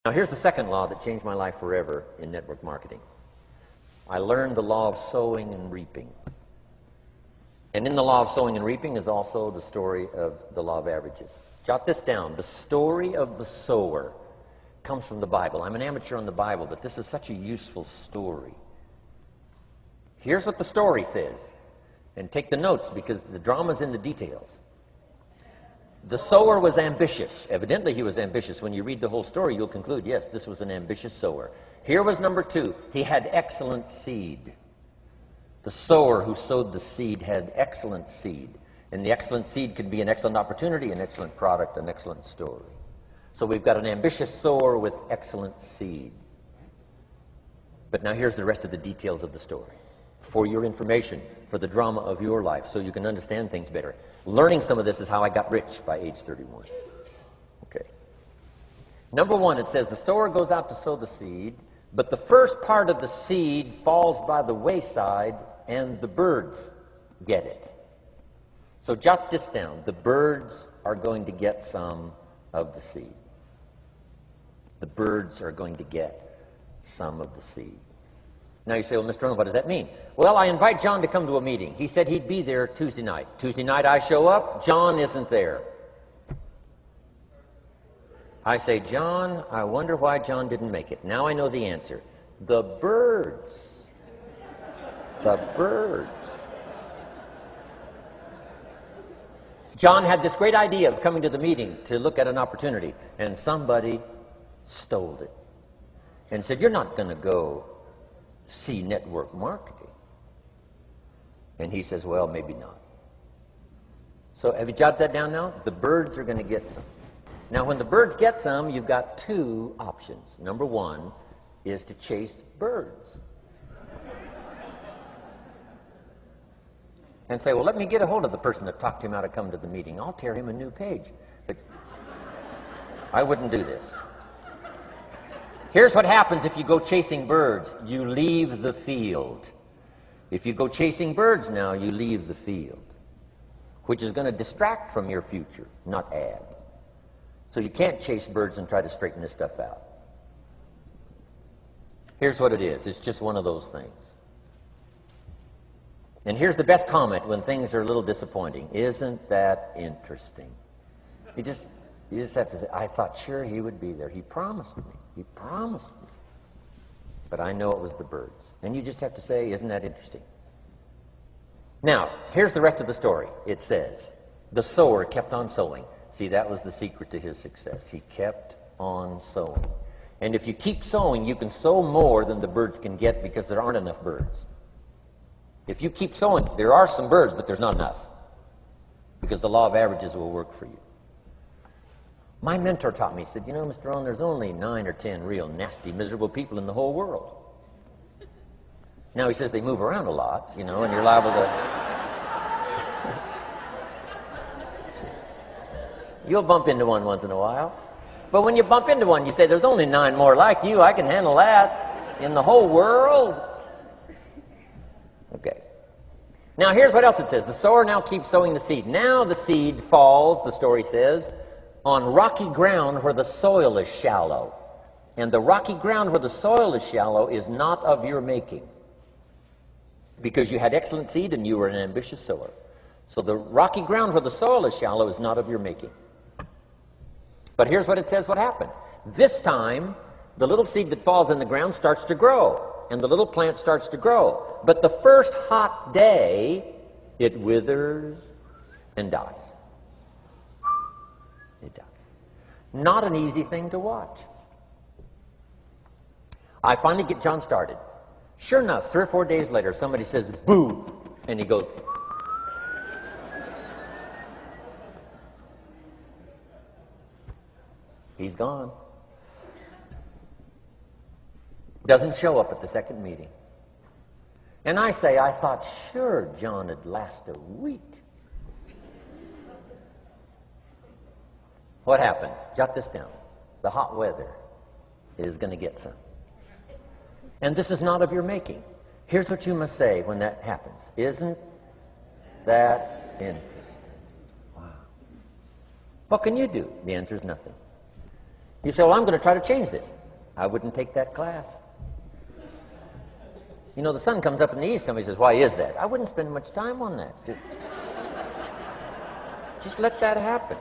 Now, here's the second law that changed my life forever in network marketing. I learned the law of sowing and reaping. And in the law of sowing and reaping is also the story of the law of averages. Jot this down. The story of the sower comes from the Bible. I'm an amateur on the Bible, but this is such a useful story. Here's what the story says. And take the notes, because the drama's in the details. The sower was ambitious. Evidently, he was ambitious. When you read the whole story, you'll conclude, yes, this was an ambitious sower. Here was number two. He had excellent seed. The sower who sowed the seed had excellent seed. And the excellent seed could be an excellent opportunity, an excellent product, an excellent story. So we've got an ambitious sower with excellent seed. But now here's the rest of the details of the story. For your information, for the drama of your life, so you can understand things better. Learning some of this is how I got rich by age 31. Okay. Number one, it says the sower goes out to sow the seed, but the first part of the seed falls by the wayside and the birds get it. So jot this down. The birds are going to get some of the seed. The birds are going to get some of the seed. Now you say, well, Mr. Rohn, what does that mean? Well, I invite John to come to a meeting. He said he'd be there Tuesday night. Tuesday night I show up, John isn't there. I say, John, I wonder why John didn't make it. Now I know the answer. The birds. The birds. John had this great idea of coming to the meeting to look at an opportunity, and somebody stole it and said, you're not going to go see network marketing. And he says, well, maybe not. So have you jotted that down now? The birds are going to get some. Now, when the birds get some, you've got two options. Number one is to chase birds. And say, well, let me get a hold of the person that talked him out of coming to the meeting. I'll tear him a new page. But I wouldn't do this. Here's what happens if you go chasing birds. You leave the field. If you go chasing birds now, you leave the field, which is going to distract from your future, not add. So you can't chase birds and try to straighten this stuff out. Here's what it is. It's just one of those things. And here's the best comment when things are a little disappointing. Isn't that interesting? You just have to say, I thought sure he would be there. He promised me. He promised me. But I know it was the birds. And you just have to say, isn't that interesting? Now, here's the rest of the story. It says, the sower kept on sowing. See, that was the secret to his success. He kept on sowing. And if you keep sowing, you can sow more than the birds can get because there aren't enough birds. If you keep sowing, there are some birds, but there's not enough. Because the law of averages will work for you. My mentor taught me, he said, you know, Mr. Rohn, there's only 9 or 10 real nasty, miserable people in the whole world. Now, he says they move around a lot, you know, and you're liable to... You'll bump into one once in a while. But when you bump into one, you say, there's only 9 more like you. I can handle that in the whole world. Okay. Now, here's what else it says. The sower now keeps sowing the seed. Now the seed falls, the story says, on rocky ground where the soil is shallow. And the rocky ground where the soil is shallow is not of your making. Because you had excellent seed and you were an ambitious sower. So the rocky ground where the soil is shallow is not of your making. But here's what it says what happened. This time, the little seed that falls in the ground starts to grow. And the little plant starts to grow. But the first hot day, it withers and dies. It dies. Not an easy thing to watch. I finally get John started. Sure enough, 3 or 4 days later, somebody says, boo! And he goes, he's gone. Doesn't show up at the second meeting. And I say, I thought sure John would last a week. What happened? Jot this down. The hot weather is going to get some. And this is not of your making. Here's what you must say when that happens. Isn't that interesting? Wow. What can you do? The answer is nothing. You say, well, I'm going to try to change this. I wouldn't take that class. You know, the sun comes up in the east. Somebody says, why is that? I wouldn't spend much time on that. Just let that happen.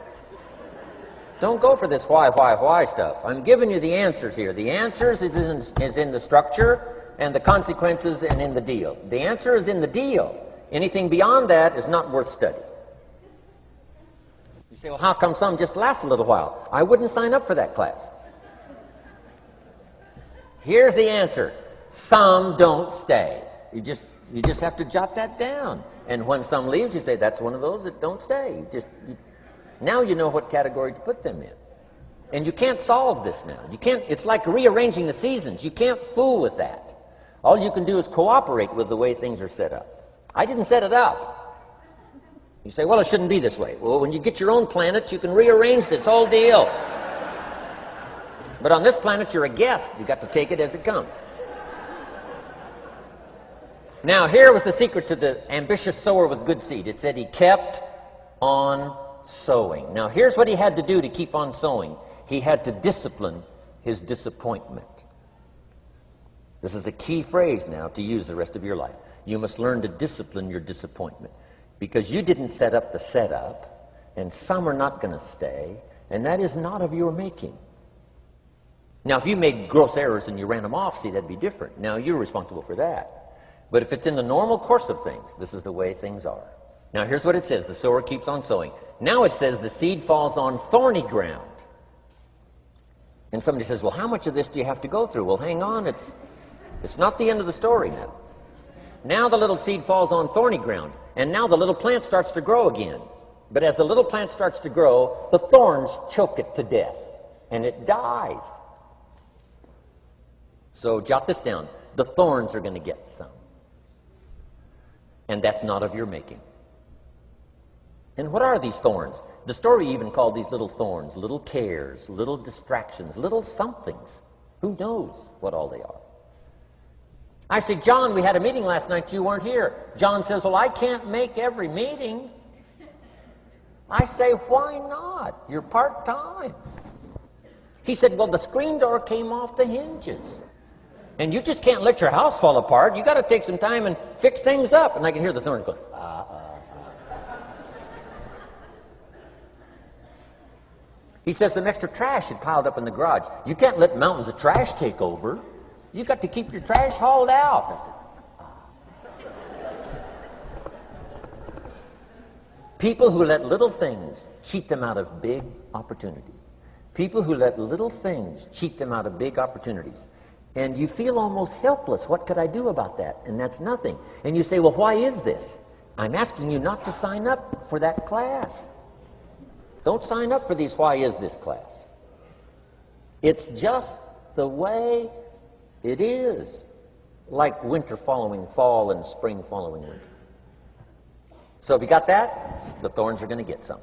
Don't go for this why stuff. I'm giving you the answers here. The answers is in the structure and the consequences and in the deal. The answer is in the deal. Anything beyond that is not worth study. You say, well, how come some just last a little while? I wouldn't sign up for that class. Here's the answer. Some don't stay. You just have to jot that down. And when some leaves, you say, that's one of those that don't stay. Now you know what category to put them in. And you can't solve this now. You can't. It's like rearranging the seasons. You can't fool with that. All you can do is cooperate with the way things are set up. I didn't set it up. You say, well, it shouldn't be this way. Well, when you get your own planet, you can rearrange this whole deal. But on this planet, you're a guest. You've got to take it as it comes. Now, here was the secret to the ambitious sower with good seed. It said he kept on sowing. Now, here's what he had to do to keep on sowing. He had to discipline his disappointment. This is a key phrase now to use the rest of your life. You must learn to discipline your disappointment, because you didn't set up the setup, and some are not going to stay, and that is not of your making. Now, if you made gross errors and you ran them off, see, that'd be different. Now, you're responsible for that. But if it's in the normal course of things, this is the way things are. Now, here's what it says. The sower keeps on sowing. Now it says the seed falls on thorny ground. And somebody says, well, how much of this do you have to go through? Well, hang on. It's not the end of the story now. Now the little seed falls on thorny ground. And now the little plant starts to grow again. But as the little plant starts to grow, the thorns choke it to death. And it dies. So jot this down. The thorns are going to get some. And that's not of your making. And what are these thorns? The story even called these little thorns, little cares, little distractions, little somethings. Who knows what all they are? I say, John, we had a meeting last night, you weren't here. John says, well, I can't make every meeting. I say, why not? You're part-time. He said, well, the screen door came off the hinges. And you just can't let your house fall apart. You got to take some time and fix things up. And I can hear the thorns going, He says some extra trash had piled up in the garage. You can't let mountains of trash take over. You got to keep your trash hauled out. People who let little things cheat them out of big opportunities. People who let little things cheat them out of big opportunities. And you feel almost helpless. What could I do about that? And that's nothing. And you say, well, why is this? I'm asking you not to sign up for that class. Don't sign up for these why is this class. It's just the way it is. Like winter following fall and spring following winter. So if you got that, the thorns are going to get some.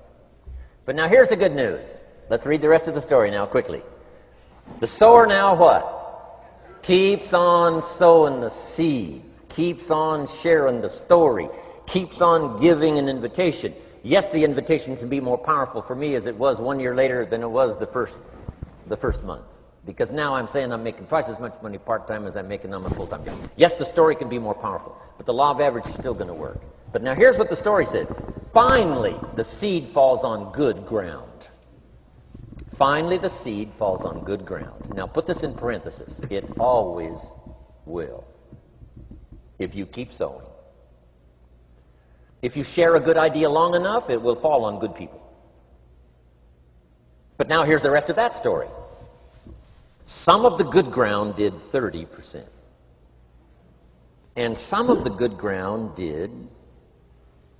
But now here's the good news. Let's read the rest of the story now quickly. The sower now what? Keeps on sowing the seed, keeps on sharing the story, keeps on giving an invitation. Yes, the invitation can be more powerful for me as it was 1 year later than it was the first month. Because now I'm saying I'm making twice as much money part-time as I'm making on my full-time job. Yes, the story can be more powerful, but the law of average is still going to work. But now here's what the story said. Finally, the seed falls on good ground. Finally, the seed falls on good ground. Now, put this in parentheses. It always will, if you keep sowing. If you share a good idea long enough, it will fall on good people. But now here's the rest of that story. Some of the good ground did 30%. And some of the good ground did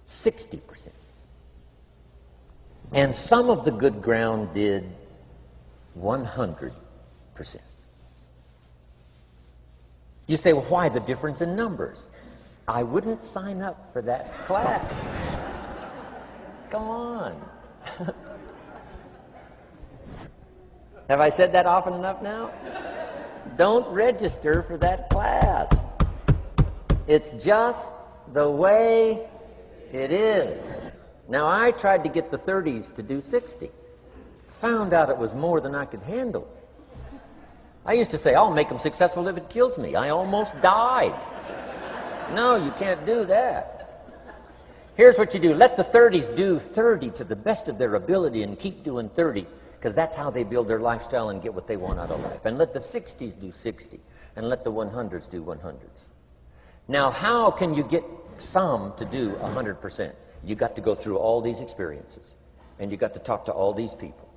60%. And some of the good ground did 100%. You say, well, why the difference in numbers? I wouldn't sign up for that class. Go on. Have I said that often enough now? Don't register for that class. It's just the way it is. Now, I tried to get the 30s to do 60. found out it was more than I could handle. I used to say, I'll make them successful if it kills me. I almost died. No, you can't do that. Here's what you do. Let the 30s do 30 to the best of their ability and keep doing 30, because that's how they build their lifestyle and get what they want out of life. And let the 60s do 60, and let the 100s do 100s. Now, how can you get some to do 100%? You got to go through all these experiences, and you got to talk to all these people.